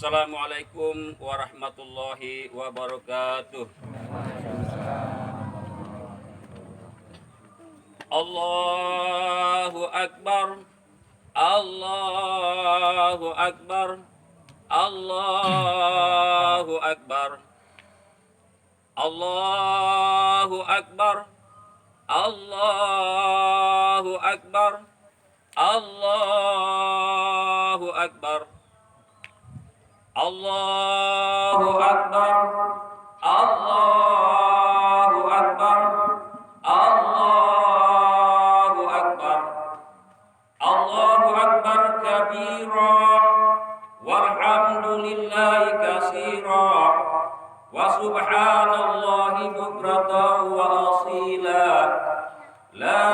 Assalamualaikum warahmatullahi wabarakatuh. Allahu Akbar, Allahu Akbar, Allahu Akbar, Allahu Akbar, Allahu Akbar, Allahu Akbar, Allahu Akbar, Allahu Akbar, Allahu Akbar, Allahu Akbar kabira, walhamdulillahi katsira, wa subhanallahi bukratan wa asila, la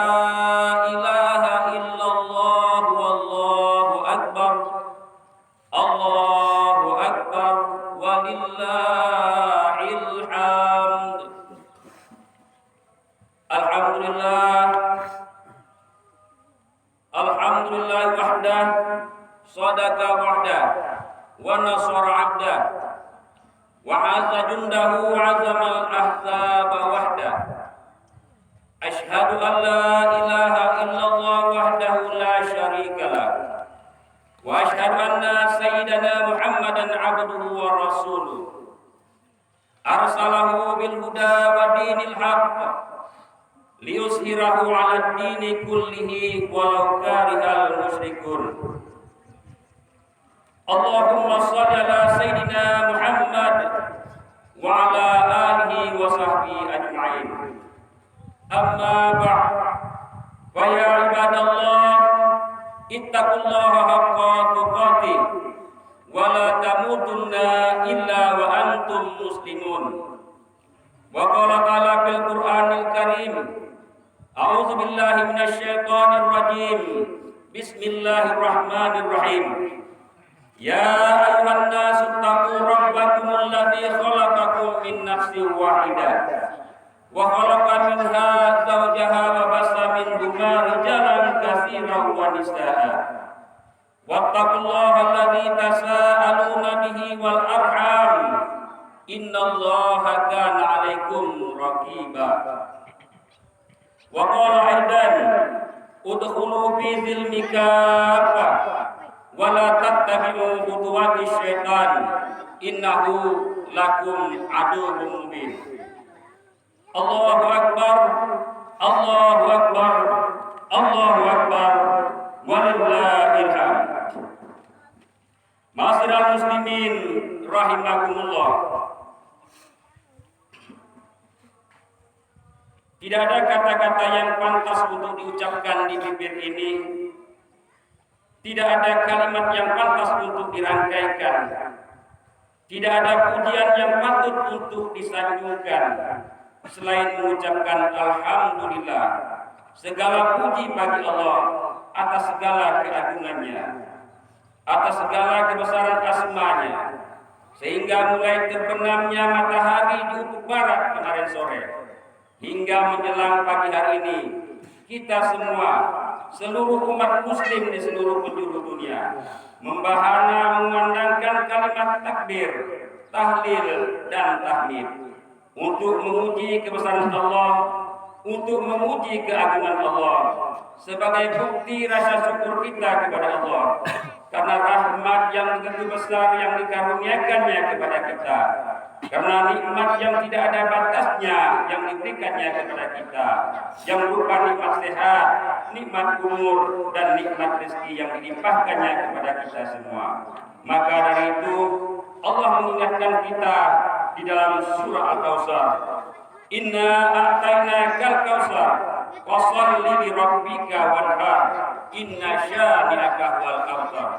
ilaha illallah wallahu akbar, Allahu akbar walillahil hamd. Alhamdulillah wahdah, sadaqa wahdah, wa nasara abdah, wa azza jundahu wa azamal ahzaba wahdah. Ashhadu an la ilaha illallah wahdahu la syarika lah, wa ashhadu anna sayyidana Muhammadan abduhu wa rasuluh, arsalahu bil huda wa dinil haqq, liyuzhirahu 'ala ad-dini kullihi walau karihal musyrikun. Allahumma shalli ala sayyidina Muhammad wa ala alihi wa sahbihi ajma'in. Amma ba'd, fa ya ibadallah, ittaqullaha haqqa tuqatih wa la tamutunna illa wa antum muslimun. Wa qala ta'ala fil Qur'anil Karim, a'udzu billahi minasy syaithanir rajim. Bismillahirrahmanirrahim. Ya ayyuhan nasu taqu rabbakumul ladzi khalaqakum min nafsin wahidah wa khalaqa minha zawjaha wa bassa minhuma rijalan katsiran wa nisaa'a. Wattaqullaha alladzi tasaaluna bihi wal arham, innallaha kana 'alaikum raqiba. Wa qala aidan, udkhulu fi dzilmi kaffah wa la tattabi'u khutuwati syaitan, innahu lakum aduwwun mubin. Allahu akbar, Allahu akbar, Allahu akbar, walillahil hamd. Ma'asyiral muslimin rahimakumullah. Tidak ada kata-kata yang pantas untuk diucapkan di bibir ini. Tidak ada kalimat yang pantas untuk dirangkaikan. Tidak ada pujian yang patut untuk disanjungkan selain mengucapkan alhamdulillah, Segala puji bagi Allah atas segala keagungannya, atas segala kebesaran asma-Nya, sehingga mulai terbenamnya matahari di ufuk barat kemarin sore hingga menjelang pagi hari ini, kita semua, seluruh umat muslim di seluruh penjuru dunia, membahana mengumandangkan kalimat takbir, tahlil dan tahmid untuk memuji kebesaran Allah, untuk memuji keagungan Allah, sebagai bukti rasa syukur kita kepada Allah karena rahmat yang begitu besar yang dikaruniakannya kepada kita, karena nikmat yang tidak ada batasnya yang diberikannya kepada kita, yang berupa nikmat sehat, nikmat umur, dan nikmat rezeki yang dilimpahkannya kepada kita semua. Maka dari itu Allah mengingatkan kita di dalam surah Al-Kautsar, Inna a'tainakal kautsar fasholli li rabbika wanhar inna syani'aka huwal abtar.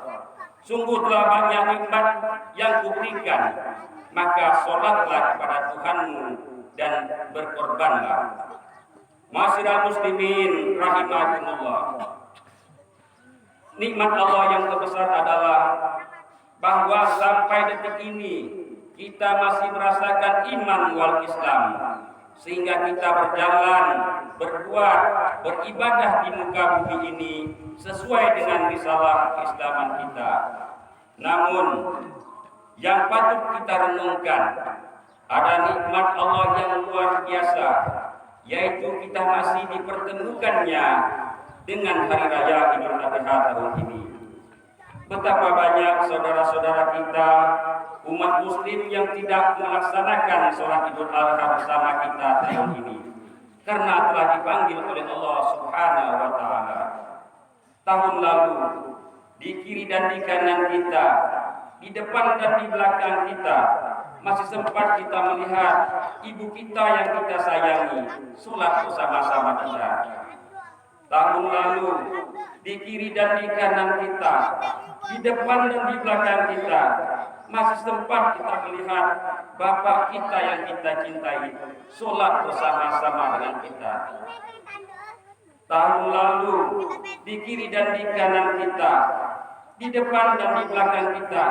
Sungguh telah banyak nikmat yang kuberikan, maka sholatlah kepada Tuhanmu dan berkorbanlah. Ma'asyiral muslimin rahimakumullah. Nikmat Allah yang terbesar adalah bahwa sampai detik ini kita masih merasakan iman wal Islam, sehingga kita berjalan, berbuat, beribadah di muka bumi ini sesuai dengan risalah keislaman kita. Namun yang patut kita renungkan, ada nikmat Allah yang luar biasa, yaitu kita masih dipertemukannya dengan hari raya Idul Adha tahun ini. Betapa banyak saudara-saudara kita umat muslim yang tidak melaksanakan sholat Idul Adha bersama kita tahun ini karena telah dipanggil oleh Allah Subhanahu wa taala. Tahun lalu di kiri dan di kanan kita, di depan dan di belakang kita, masih sempat kita melihat ibu kita yang kita sayangi sholat bersama-sama kita. Tahun lalu di kiri dan di kanan kita, di depan dan di belakang kita, masih sempat kita melihat bapak kita yang kita cintai sholat bersama-sama dengan kita. Tahun lalu di kiri dan di kanan kita, di depan dan di belakang kita,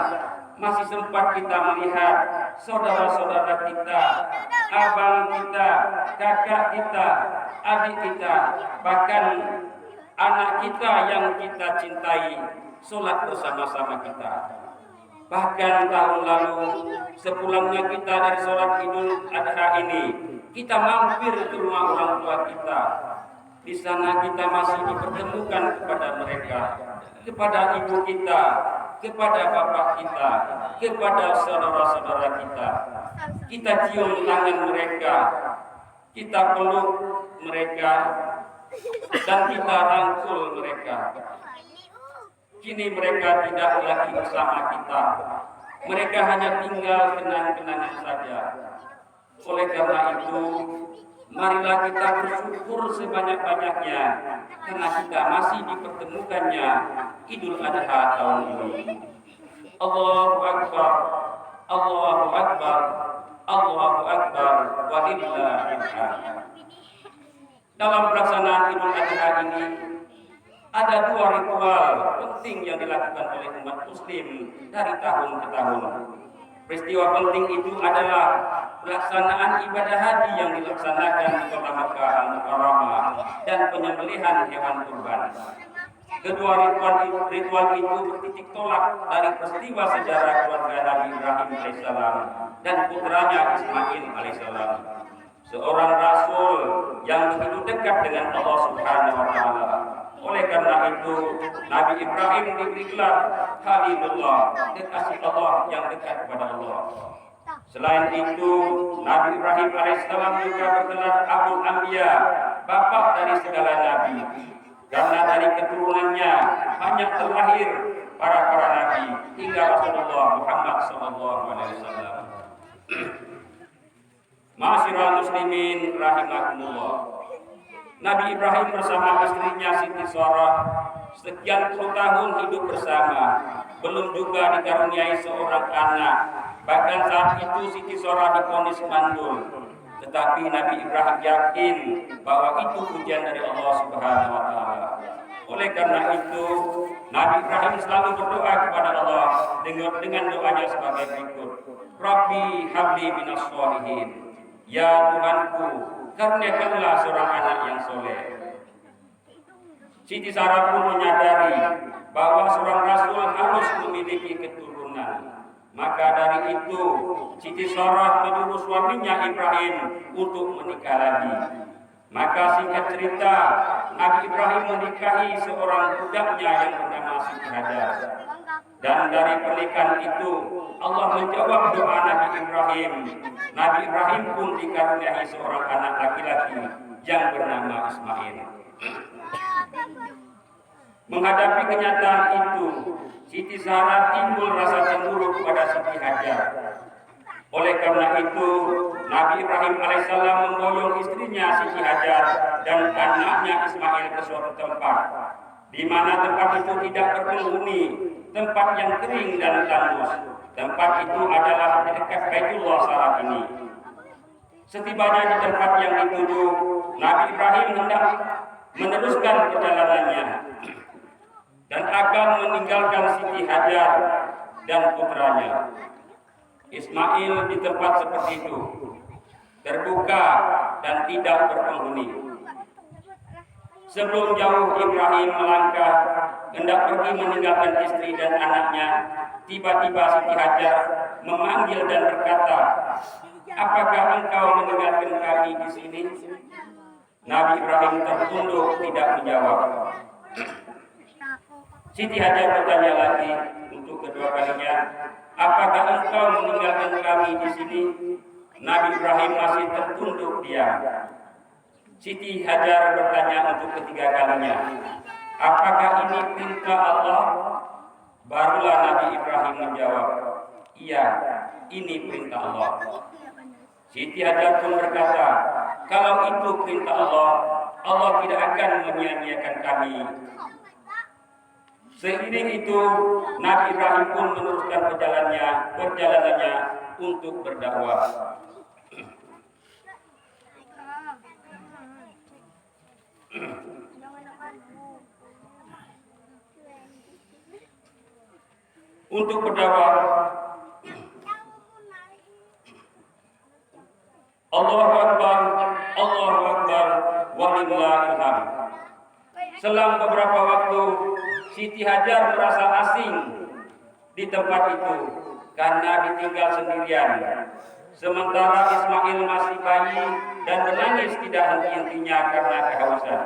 masih sempat kita melihat saudara-saudara kita, abang kita, kakak kita, adik kita, bahkan anak kita yang kita cintai sholat bersama-sama kita. Bahkan tahun lalu sepulangnya kita dari sholat Idul Adha ini, kita mampir ke rumah orang tua kita. Di sana kita masih dipertemukan kepada mereka, kepada ibu kita, kepada bapak kita, kepada saudara-saudara kita. Kita cium tangan mereka, kita peluk mereka, dan kita rangkul mereka. Kini mereka tidak lagi bersama kita. Mereka hanya tinggal kenang-kenangan saja. Oleh karena itu, marilah kita bersyukur sebanyak-banyaknya karena kita masih dipertemukannya Idul Adha tahun ini. Allahu Akbar, Allahu Akbar, Allahu Akbar, walillahil hamd. Dalam pelaksanaan Idul Adha ini ada dua ritual penting yang dilakukan oleh umat muslim dari tahun ke tahun. Peristiwa penting itu adalah pelaksanaan ibadah haji yang dilaksanakan di kota Makkah Al-Mukarramah dan penyembelihan hewan kurban. Kedua ritual itu bertitik tolak dari peristiwa sejarah keluarga Nabi Ibrahim alaihissalam dan putranya Ismail alaihissalam, seorang rasul yang begitu dekat dengan Allah Subhanahu wa taala. Oleh karena itu, Nabi Ibrahim diberi gelar Khalilullah, kekasih Allah yang dekat kepada Allah. Selain itu, Nabi Ibrahim alaihissalam juga bergelar Abul Anbiya, bapak dari segala nabi, karena dari keturunannya hanya terlahir para nabi hingga Rasulullah Muhammad SAW. Ma'asyiral muslimin rahimakumullah. Nabi Ibrahim bersama istrinya Siti Sarah sekian puluh tahun hidup bersama, belum juga dikaruniai seorang anak. Bahkan saat itu Siti Sarah divonis mandul. Tetapi Nabi Ibrahim yakin bahwa itu ujian dari Allah Subhanahu wa taala. Oleh karena itu, Nabi Ibrahim selalu berdoa kepada Allah dengan doanya sebagai berikut. Rabbi habli minas sholihin. Ya Tuhanku, karuniakanlah seorang anak yang soleh. Siti Sarah pun menyadari bahwa seorang rasul harus memiliki keturunan. Maka dari itu, Siti Sarah menyuruh suaminya Ibrahim untuk menikah lagi. Maka singkat cerita, Nabi Ibrahim menikahi seorang budaknya yang bernama Siti Hajar. Dan dari pernikahan itu, Allah menjawab doa Nabi Ibrahim. Nabi Ibrahim pun dikaruniai seorang anak laki-laki yang bernama Ismail. Menghadapi kenyataan itu, Siti Sarah timbul rasa cemburu kepada Siti Hajar. Oleh karena itu, Nabi Ibrahim alaihissalam memboyong istrinya Siti Hajar dan anaknya Ismail ke suatu tempat, di mana tempat itu tidak berpenghuni, tempat yang kering dan tandus. Tempat itu adalah di dekat Baitullah saat ini. Setibanya di tempat yang dituju, Nabi Ibrahim hendak meneruskan perjalanannya dan akan meninggalkan Siti Hajar dan putranya. Ismail di tempat seperti itu, terbuka dan tidak berpenghuni. Sebelum jauh Ibrahim melangkah hendak pergi meninggalkan istri dan anaknya, tiba-tiba Siti Hajar memanggil dan berkata, "Apakah engkau meninggalkan kami di sini?" Nabi Ibrahim tertunduk tidak menjawab. Siti Hajar bertanya lagi untuk kedua kalinya, "Apakah engkau meninggalkan kami di sini?" Nabi Ibrahim masih tertunduk diam. Siti Hajar bertanya untuk ketiga kalinya, "Apakah ini perintah Allah?" Barulah Nabi Ibrahim menjawab, "Iya, ini perintah Allah." Siti Hajar pun berkata, "Kalau itu perintah Allah, Allah tidak akan menyia-nyiakan kami." Seiring itu, Nabi Ibrahim pun meneruskan perjalanannya untuk berdakwah. Untuk berdakwah, Allahu Akbar, Allahu Akbar, walillahil hamd. Selang beberapa waktu, Siti Hajar merasa asing di tempat itu karena ditinggal sendirian. Sementara Ismail masih bayi dan menangis tidak henti-hentinya karena kehausan.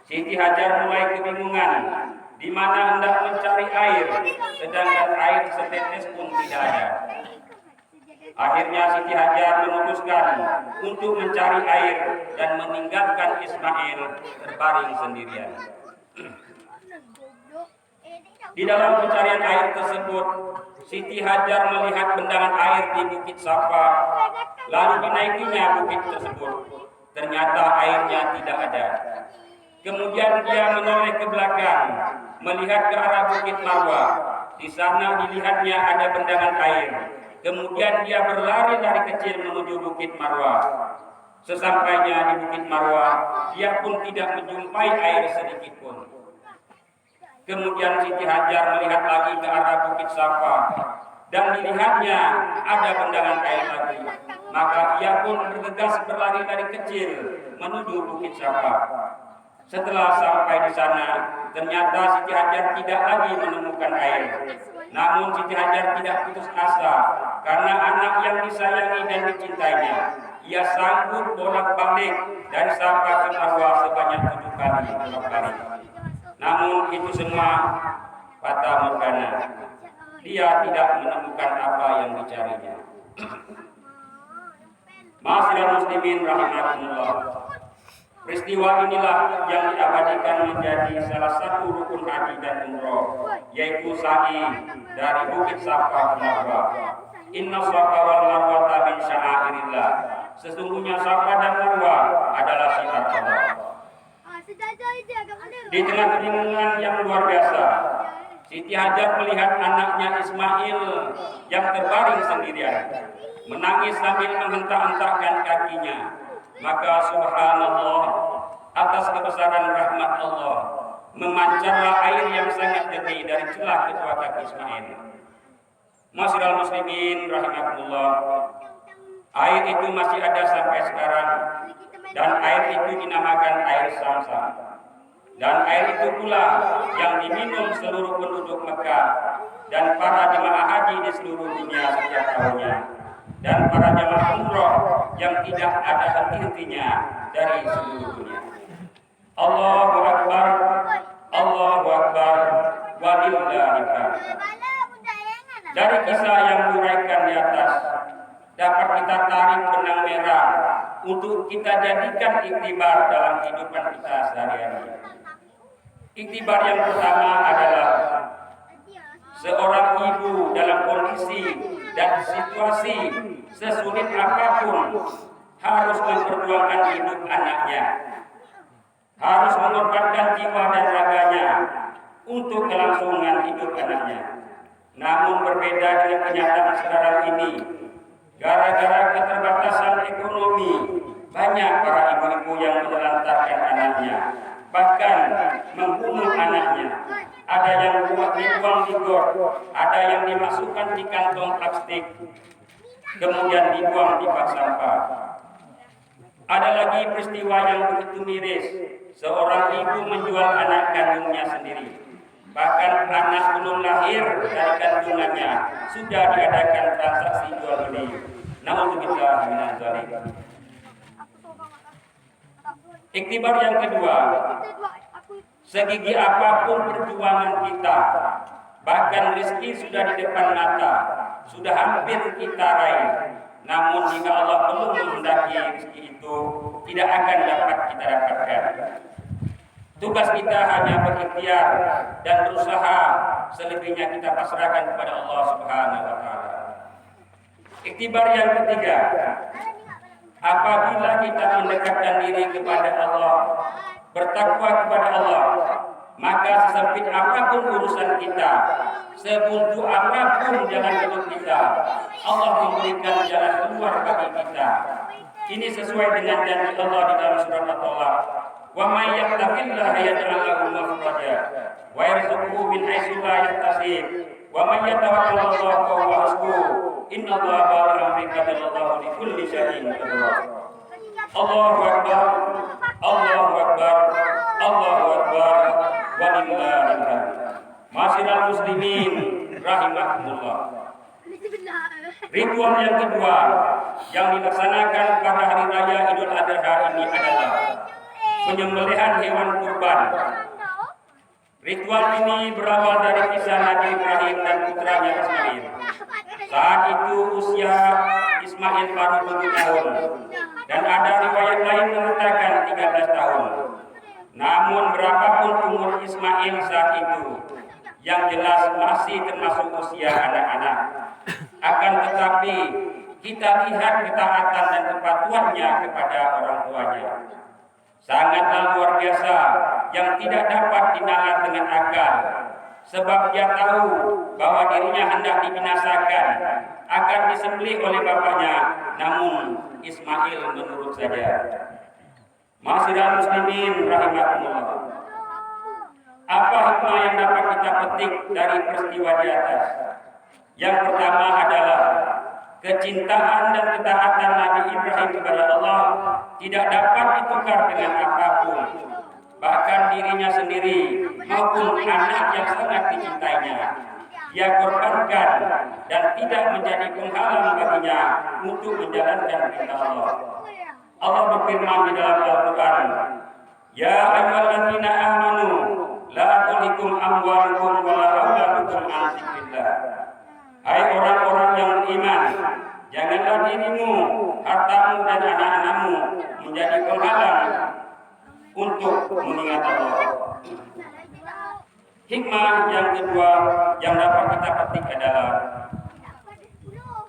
Siti Hajar mulai kebingungan di mana hendak mencari air, sedangkan air setetes pun tidak ada. Akhirnya Siti Hajar memutuskan untuk mencari air dan meninggalkan Ismail terbaring sendirian. Di dalam pencarian air tersebut, Siti Hajar melihat bendangan air di Bukit Safa, lalu dinaikinya bukit tersebut. Ternyata airnya tidak ada. Kemudian dia menoleh ke belakang, melihat ke arah Bukit Marwa. Di sana dilihatnya ada bendangan air. Kemudian dia berlari-lari kecil menuju Bukit Marwa. Sesampainya di Bukit Marwa, dia pun tidak menjumpai air sedikit pun. Kemudian Siti Hajar melihat lagi ke arah Bukit Safa dan dilihatnya ada bendangan air lagi. Maka ia pun bergegas berlari-lari kecil menuju Bukit Safa. Setelah sampai di sana, ternyata Siti Hajar tidak lagi menemukan air. Namun Siti Hajar tidak putus asa karena anak yang disayangi dan dicintainya. Ia sanggup bolak-balik dari Safa ke Marwa sebanyak 7 kali. Namun itu semua fata morgana. Dia tidak menemukan apa yang dicarinya. Ma'asyiral muslimin rahimakumullah. Peristiwa inilah yang diabadikan menjadi salah satu rukun haji dan umroh, yaitu sa'i dari Bukit Safa ke Marwa. Inna Safa wal Marwa min sya'airillah. Sesungguhnya Safa dan Marwa adalah syiar Allah. Di tengah kebingungan yang luar biasa, Siti Hajar melihat anaknya Ismail yang terbaring sendirian, menangis sambil menghentak-hentakkan kakinya. Maka subhanallah, atas kebesaran rahmat Allah, memancarlah air yang sangat jernih dari celah kedua kaki Ismail. Masyiral muslimin rahimakumullah, air itu masih ada sampai sekarang, dan air itu dinamakan air Zamzam. Dan air itu pula yang diminum seluruh penduduk Mekah dan para jemaah haji di seluruh dunia setiap tahunnya, dan para jemaah umroh yang tidak ada henti-hentinya dari seluruh dunia. Allahu Akbar, Allahu Akbar, walillahil hamd. Dari kisah yang diuraikan di atas, dapat kita tarik benang merah untuk kita jadikan iktibar dalam kehidupan kita sehari-hari. Iktibar yang pertama adalah seorang ibu dalam kondisi dan situasi sesulit apapun harus memperjuangkan hidup anaknya, harus mengorbankan jiwa dan raganya untuk kelangsungan hidup anaknya. Namun berbeda dengan kenyataan sekarang ini, gara-gara keterbatasan ekonomi, banyak para ibu-ibu yang menelantarkan anaknya, bahkan membunuh anaknya. Ada yang dibuang di got, ada yang dimasukkan di kantong plastik, kemudian dibuang di bak sampah. Ada lagi peristiwa yang begitu miris, seorang ibu menjual anak kandungnya sendiri. Bahkan anak belum lahir dari kandungannya sudah diadakan transaksi jual beli. Nauzubillah minaz zalik. Iktibar yang kedua, segigi apapun perjuangan kita, bahkan rezeki sudah di depan mata, sudah hampir kita raih, namun jika Allah belum menghendaki rezeki itu, tidak akan dapat kita dapatkan. Tugas kita hanya berikhtiar dan berusaha, selebihnya kita pasrahkan kepada Allah Subhanahu wa taala. Iktibar yang ketiga, apabila kita mendekatkan diri kepada Allah, bertakwa kepada Allah, maka sesempit apapun urusan kita, sebuntu apapun jalan hidup kita, Allah memberikan jalan keluar bagi kita. Ini sesuai dengan janji Allah di dalam surat At-Talaq. Wa may yattaqillaha yaj'al lahu makhraja wa yarzuqhu min haitsu la yahtasib wa man yatawakkal 'ala Allah fa huwa hasbuh innallaha baligh amrihi wallahu li kulli syai'in qadir. Allahu akbar, Allahu akbar, Allahu akbar, walillahil hamd. Masyiral muslimin rahimakumullah. Ritual yang kedua yang dilaksanakan pada hari raya Idul Adha ini adalah penyembelihan hewan kurban. Ritual ini berawal dari kisah Nabi Ibrahim dan putranya Ismail. Saat itu usia Ismail baru 7 tahun dan ada riwayat lain mengatakan 13 tahun. Namun berapapun umur Ismail saat itu, yang jelas masih termasuk usia anak-anak. Akan tetapi kita lihat ketaatan dan kepatuhannya kepada orang tuanya. Sangatlah luar biasa yang tidak dapat dinalar dengan akal. Sebab dia tahu bahwa dirinya hendak dibinasakan, akan disembelih oleh bapaknya, namun Ismail menurut saja. Masyiral muslimin rahimakumullah. Apa hikmah yang dapat kita petik dari peristiwa di atas? Yang pertama adalah kecintaan dan ketaatan Nabi Ibrahim kepada Allah tidak dapat ditukar dengan apapun. Bahkan dirinya sendiri maupun anak yang sangat dicintainya, dia korbankan dan tidak menjadi penghalang baginya untuk menjalankan perintah Allah. Allah berfirman di dalam Al-Quran, Ya ayyuhalladzina amanu la tulhikum amwalukum wa la auladukum an dzikrillah. Hai orang-orang yang beriman, janganlah dirimu, hartamu dan anak-anakmu menjadi penghalang untuk mengingat Allah. Hikmah yang kedua yang dapat kita petik adalah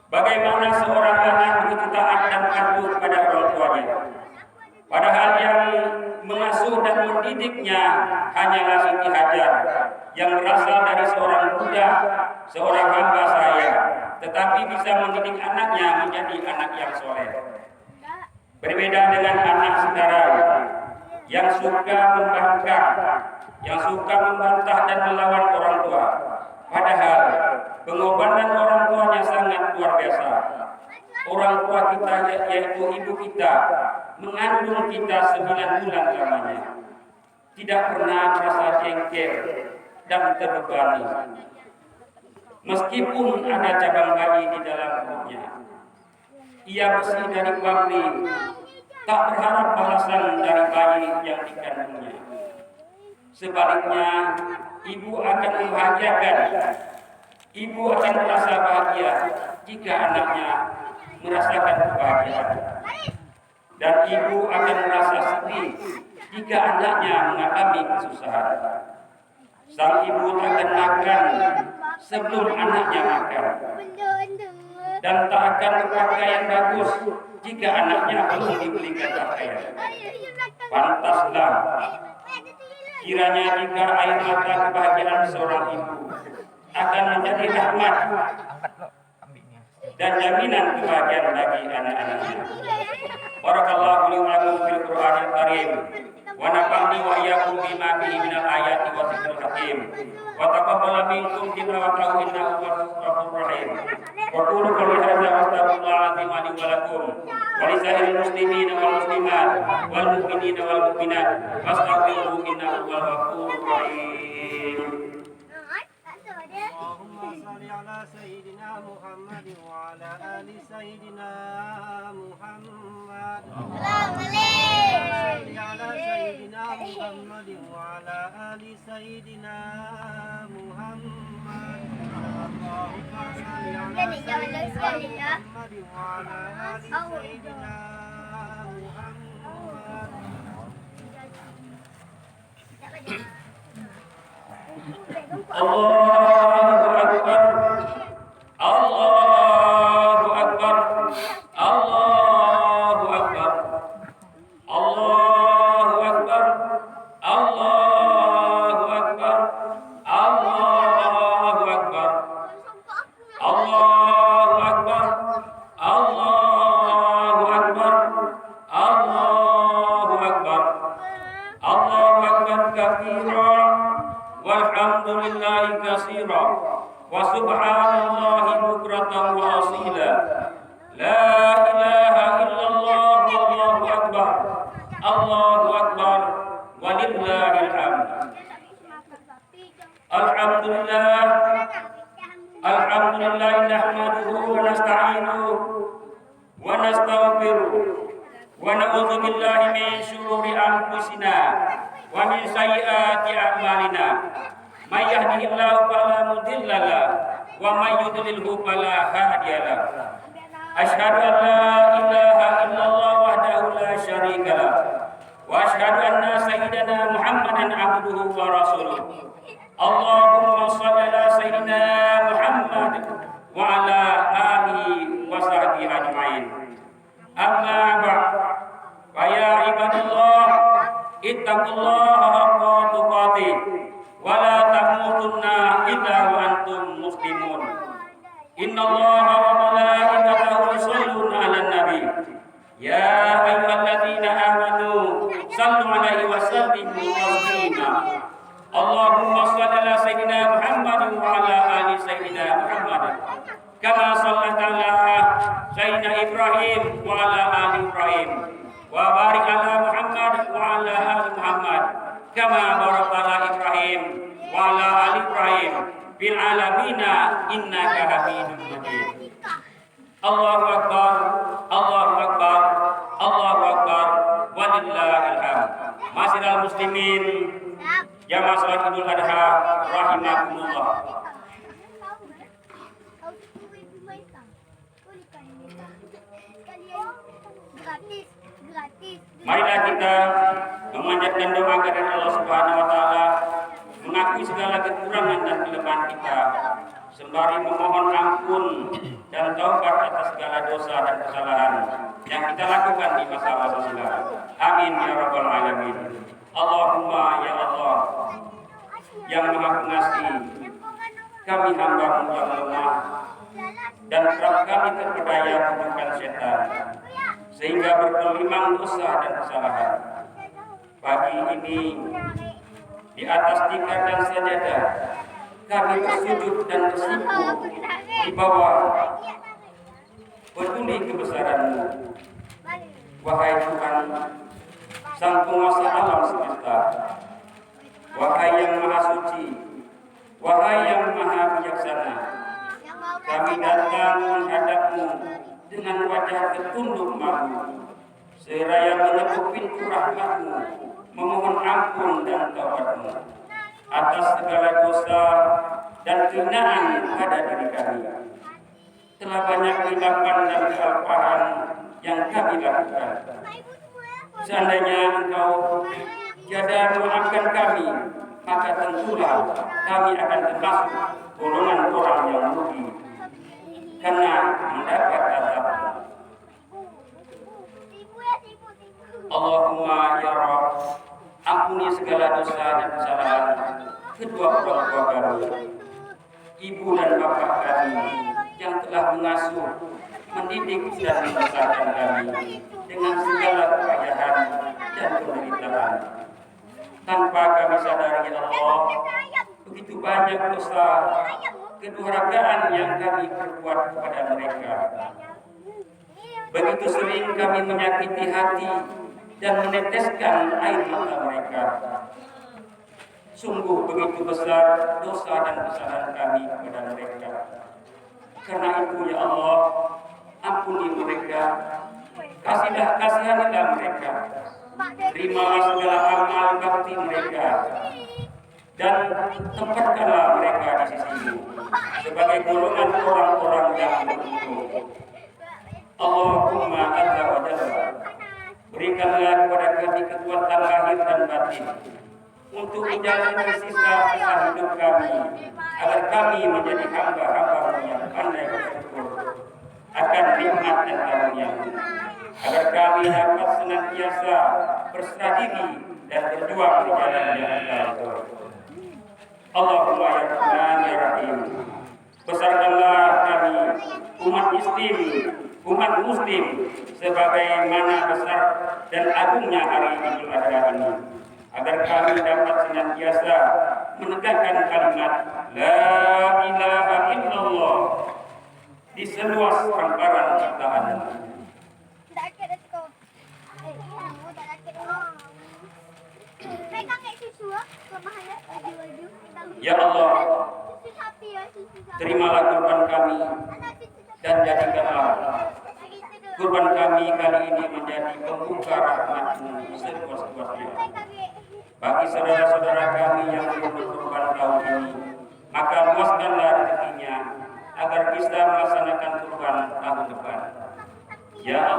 bagaimana seorang anak begitu taat dan patuh kepada orang tuanya. Padahal yang mengasuh dan mendidiknya hanyalah Siti Hajar yang berasal dari seorang budak, seorang hamba saya, tetapi bisa mendidik anaknya menjadi anak yang soleh. Berbeda dengan anak sekarang yang suka membangkang, yang suka membantah dan melawan orang tua. Padahal pengorbanan orang tuanya sangat luar biasa. Orang tua kita yaitu ibu kita mengandung kita 9 bulan lamanya. Tidak pernah merasa jengkel dan terbebani. Meskipun ada cabang bayi di dalam perutnya, ia bersih dari pabri, tak berharap balasan dari bayi yang dikandungnya. Sebaliknya, ibu akan membahagiakan. Ibu akan merasa bahagia jika anaknya merasakan kebahagiaan. Dan ibu akan merasa sedih jika anaknya mengalami kesusahan. Sang ibu akan makan sebelum anaknya makan. Dan tak akan berpakaian bagus jika anaknya belum dibelikan pakaian. Pantaslah kiranya jika air mata kebahagiaan seorang ibu akan menjadi rahmat dan jaminan kebahagiaan bagi anak-anaknya. Barakallahu li wa lakum fil Qur'anil Karim wa nafa'ni wa iyyakum bima fihi minal ayati wa dzikril hakim wa taqabbal minkum tilawatahu innahu ghafurur rahim. Wa qulu qawli hadza wa astaghfirullahal azim li wa lakum wa li sa'iril muslimina wal muslimat wal mu'minina wal mu'minat fastaghfiruhu innahu huwal ghafurur rahim. صل على سيدنا محمد وعلى آل سيدنا محمد صل على سيدنا محمد وعلى آل سيدنا محمد اللهم صل على سيدنا محمد وعلى آل سيدنا محمد. Allahu Akbar, Allahu Akbar, Allahu Akbar, Allahu Akbar, Allahu Akbar, Allahu Akbar, Allahu Akbar, Allahu Akbar, Allahu Akbar, Allahu Akbar katsira. Walhamdulillahi katsira wa subhanallahi bukratan wa asila. La ilaha illallah wallahu akbar. Allahu akbar walillahil hamd. Alhamdulillah. Alhamdulillah nahmaduhu wa nasta'inuhu wa nastaghfiruh wa na'udzu billahi min syururi anfusina wa min sayyiati a'malina. May yahdihillahu fala mudilla lahu wa may yudlilhu fala hadiya lahu. Asyhadu an la ilaha illallah wahdahu la syarika lahu wa asyhadu anna sayyidana Muhammadan abduhu wa rasuluh. Allahumma shalli ala sayyidina Muhammad wa ala alihi wa sahbihi ajmain. Amma ba'd. Fa ya ibadallah ittaqullaha haqqa tuqatih wa la tamutunna illa wa antum muslimun. Innallaha wa malaikatahu yusholluna 'alan nabi. Ya ayyuhalladzina amanu shallu 'alaihi wa sallimu taslima. Allahumma shalli ala sayyidina Muhammad wa ala ali sayyidina Muhammad kama shallaita ala sayyidina Ibrahim wa ala ali Ibrahim wa barik ala Muhammad wa ala ali Muhammad kama barakta ala Ibrahim wa ala ali Ibrahim fil alamina innaka Hamidum Majid. Allahu akbar, Allahu akbar, Allahu akbar walillahil hamd. Ma'asyiral muslimin, jamaah salat Idul Adha rahimakumullah. Marilah kita memanjatkan doa kepada Allah Subhanahu wa taala, mengakui segala kekurangan dan kelemahan kita, sembari memohon ampun dan taubat atas segala dosa dan kesalahan yang kita lakukan di masa-masa silam. Amin ya rabbal alamin. Allahumma ya Allah yang Maha Pengasih, kami hamba-Mu yang lemah dan kerap kami terpedaya kutukan setan sehingga berkelimang dosa dan kesalahan. Pagi ini di atas tikar dan sajadah kami bersujud dan bersiku di bawah peduli kebesaran-Mu. Wahai Tuhan, Sang Penguasa alam semesta, wahai yang Maha Suci, wahai yang Maha Bijaksana, kami datang menghadap-Mu dengan wajah tertunduk malu, seraya menepuk pintu rahmat-Mu, memohon ampun dan taubat-Mu atas segala dosa dan kehinaan pada diri kami. Telah banyak kehilapan dan kealpahan yang kami lakukan. Seandainya Engkau tiada memaafkan kami, maka tentulah kami akan termasuk golongan orang yang rugi karena mendapat azab-Mu. Allahumma ya Rabb, ampuni segala dosa dan kesalahan kedua orang tua kami, ibu dan bapak kami yang telah mengasuh, mendidik dan membesarkan kami dengan segala kepayahan dan penderitaan. Tanpa kami sadari Allah, begitu banyak dosa kedurhakaan yang kami perbuat kepada mereka. Begitu sering kami menyakiti hati dan meneteskan air mata mereka. Sungguh begitu besar dosa dan kesalahan kami kepada mereka. Karena itu ya Allah, ampuni mereka, kasihanilah mereka, terimalah segala amal bakti mereka, dan tempatkanlah mereka di sisi-Mu sebagai golongan orang-orang yang beruntung. Allahumma azza wa jalla, berikanlah kepada kami kekuatan lahir dan batin untuk menjalani sisa hidup kami, agar kami menjadi hamba-hamba-Mu yang pandai bersyukur akan nikmat dan karunia-Mu, agar kami dapat senantiasa berserah diri dan berjuang di jalan yang Engkau. Allahumma ya Rahman ya Rahim, besarkanlah kami umat muslim sebagaimana besar dan agungnya hari Idul Adha ini, agar kami dapat senantiasa menegakkan kalimat La ilaha illallah di seluas hamparan ciptaan. Ya Allah, terimalah kurban kami dan jadikanlah kurban kami kali ini menjadi pembuka rahmat-Mu seluas-luasnya. Bagi saudara-saudara kami yang belum berkurban tahun ini, maka luaskanlah rezekinya agar bisa melaksanakan kurban tahun depan. Ya Allah,